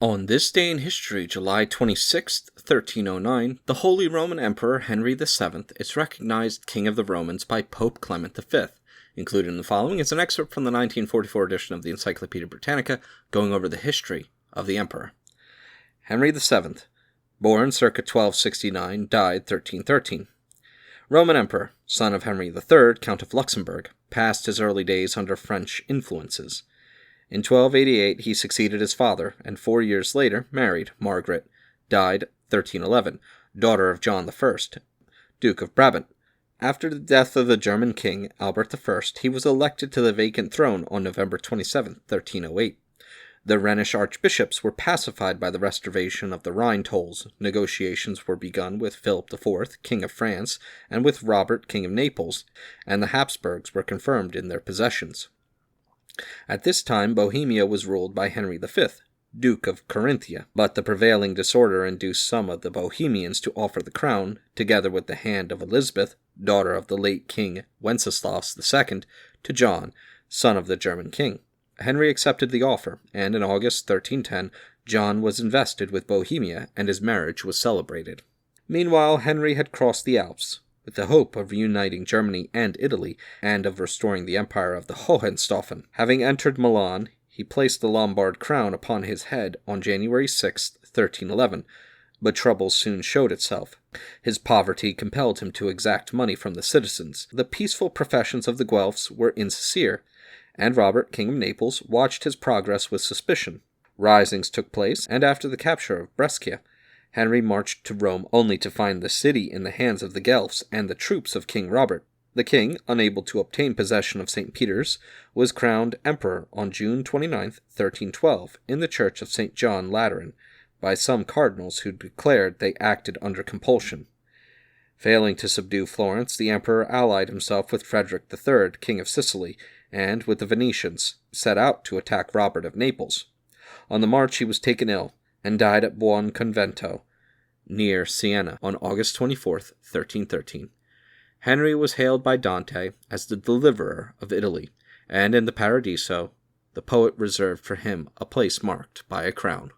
On this day in history, July 26th, 1309, the Holy Roman Emperor Henry VII is recognized King of the Romans by Pope Clement V. Included in the following is an excerpt from the 1944 edition of the Encyclopedia Britannica, going over the history of the Emperor. Henry VII, born circa 1269, died 1313. Roman Emperor, son of Henry III, Count of Luxembourg, passed his early days under French influences. In 1288 he succeeded his father, and 4 years later married Margaret, died 1311, daughter of John I, Duke of Brabant. After the death of the German king, Albert I, he was elected to the vacant throne on November 27, 1308. The Rhenish archbishops were pacified by the restoration of the Rhine tolls. Negotiations were begun with Philip IV, King of France, and with Robert, King of Naples, and the Habsburgs were confirmed in their possessions. At this time, Bohemia was ruled by Henry V, Duke of Carinthia, but the prevailing disorder induced some of the Bohemians to offer the crown, together with the hand of Elizabeth, daughter of the late King Wenceslaus II, to John, son of the German king. Henry accepted the offer, and in August 1310, John was invested with Bohemia, and his marriage was celebrated. Meanwhile, Henry had crossed the Alps, with the hope of reuniting Germany and Italy, and of restoring the empire of the Hohenstaufen. Having entered Milan, he placed the Lombard crown upon his head on January 6, 1311, but trouble soon showed itself. His poverty compelled him to exact money from the citizens. The peaceful professions of the Guelphs were insincere, and Robert, King of Naples, watched his progress with suspicion. Risings took place, and after the capture of Brescia, Henry marched to Rome only to find the city in the hands of the Guelphs and the troops of King Robert. The king, unable to obtain possession of St. Peter's, was crowned emperor on June 29, 1312, in the church of St. John Lateran, by some cardinals who declared they acted under compulsion. Failing to subdue Florence, the emperor allied himself with Frederick III, King of Sicily, and, with the Venetians, set out to attack Robert of Naples. On the march he was taken ill, and died at Buon Convento, near Siena, on August 24, 1313. Henry was hailed by Dante as the deliverer of Italy, and in the Paradiso, the poet reserved for him a place marked by a crown.